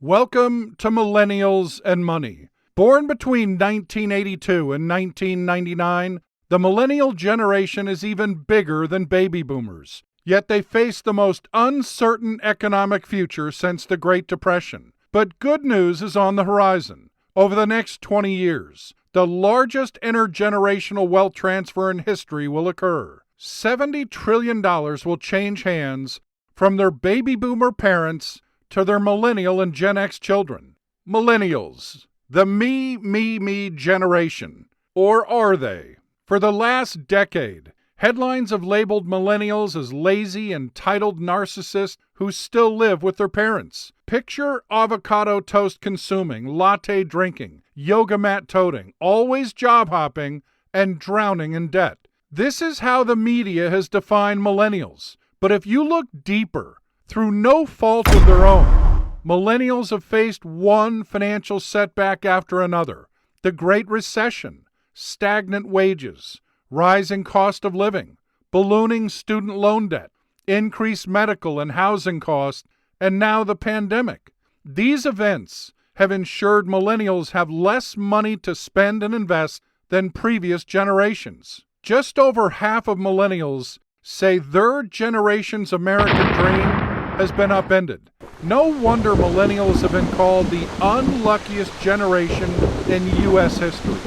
Welcome to Millennials and Money. Born between 1982 and 1999, the millennial generation is even bigger than baby boomers. Yet they face the most uncertain economic future since the Great Depression. But good news is on the horizon. Over the next 20 years, the largest intergenerational wealth transfer in history will occur. $70 trillion will change hands from their baby boomer parents to their millennial and Gen X children. Millennials, the me generation. Or are they? For the last decade, headlines have labeled millennials as lazy, entitled narcissists who still live with their parents. Picture avocado toast consuming, latte drinking, yoga mat toting, always job hopping, and drowning in debt. This is how the media has defined millennials. But if you look deeper, through no fault of their own, millennials have faced one financial setback after another. The Great Recession, stagnant wages, rising cost of living, ballooning student loan debt, increased medical and housing costs, and now the pandemic. These events have ensured millennials have less money to spend and invest than previous generations. Just over half of millennials say their generation's American dream has been upended. No wonder millennials have been called the unluckiest generation in U.S. history.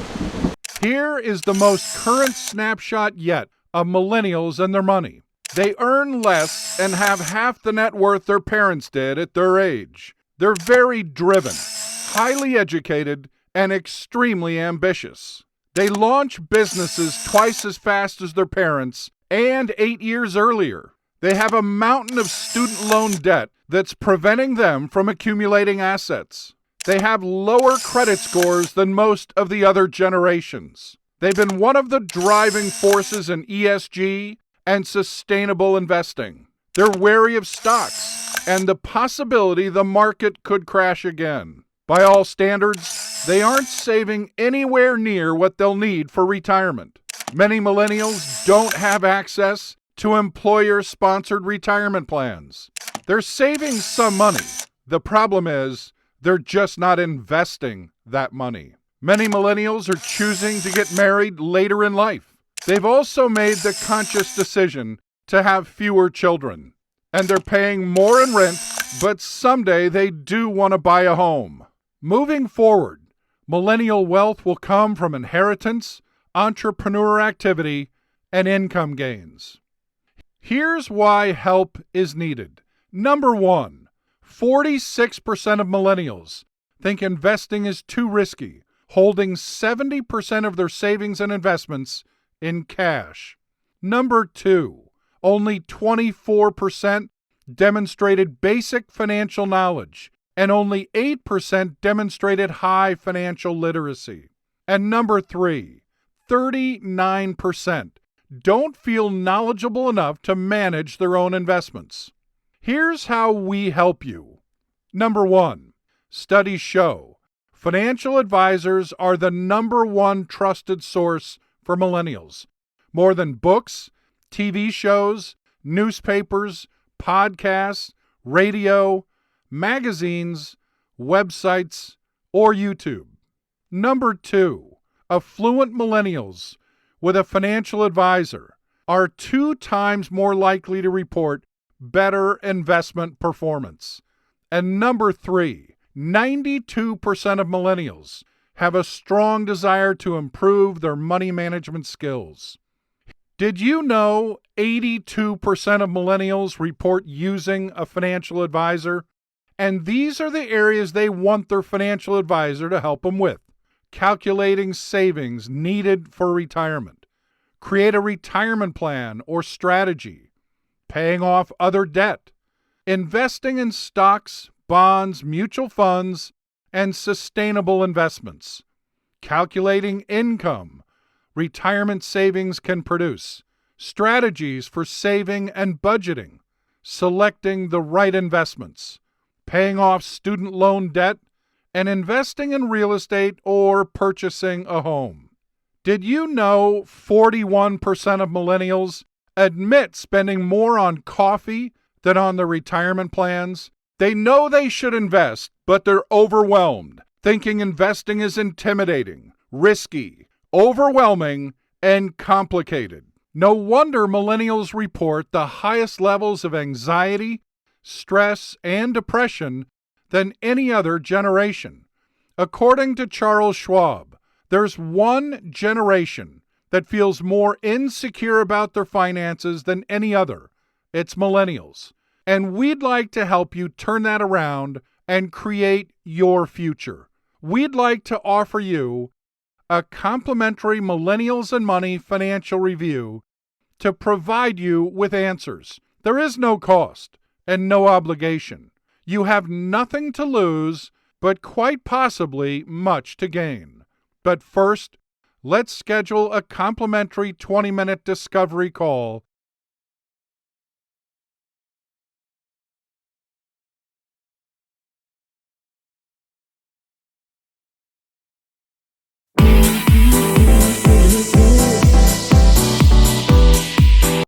Here is the most current snapshot yet of millennials and their money. They earn less and have half the net worth their parents did at their age. They're very driven, highly educated, and extremely ambitious. They launch businesses twice as fast as their parents and 8 years earlier. They have a mountain of student loan debt that's preventing them from accumulating assets. They have lower credit scores than most of the other generations. They've been one of the driving forces in ESG and sustainable investing. They're wary of stocks and the possibility the market could crash again. By all standards, they aren't saving anywhere near what they'll need for retirement. Many millennials don't have access to employer-sponsored retirement plans. They're saving some money. The problem is they're just not investing that money. Many millennials are choosing to get married later in life. They've also made the conscious decision to have fewer children. And they're paying more in rent, but someday they do want to buy a home. Moving forward, millennial wealth will come from inheritance, entrepreneur activity, and income gains. Here's why help is needed. Number one, 46% of millennials think investing is too risky, holding 70% of their savings and investments in cash. Number two, only 24% demonstrated basic financial knowledge, and only 8% demonstrated high financial literacy. And number three, 39% don't feel knowledgeable enough to manage their own investments. Here's how we help you. Number one, studies show financial advisors are the number one trusted source for millennials. More than books, TV shows, newspapers, podcasts, radio, magazines, websites, or YouTube. Number two, affluent millennials with a financial advisor are 2 times more likely to report better investment performance. And number three, 92% of millennials have a strong desire to improve their money management skills. Did you know 82% of millennials report using a financial advisor? And these are the areas they want their financial advisor to help them with. Calculating savings needed for retirement, create a retirement plan or strategy, paying off other debt, investing in stocks, bonds, mutual funds, and sustainable investments, calculating income retirement savings can produce, strategies for saving and budgeting, selecting the right investments, paying off student loan debt, and investing in real estate or purchasing a home. Did you know 41% of millennials admit spending more on coffee than on their retirement plans? They know they should invest, but they're overwhelmed, thinking investing is intimidating, risky, overwhelming, and complicated. No wonder millennials report the highest levels of anxiety, stress, and depression than any other generation. According to Charles Schwab, there's one generation that feels more insecure about their finances than any other. It's millennials. And we'd like to help you turn that around and create your future. We'd like to offer you a complimentary Millennials and Money financial review to provide you with answers. There is no cost and no obligation. You have nothing to lose, but quite possibly much to gain. But first, let's schedule a complimentary 20-minute discovery call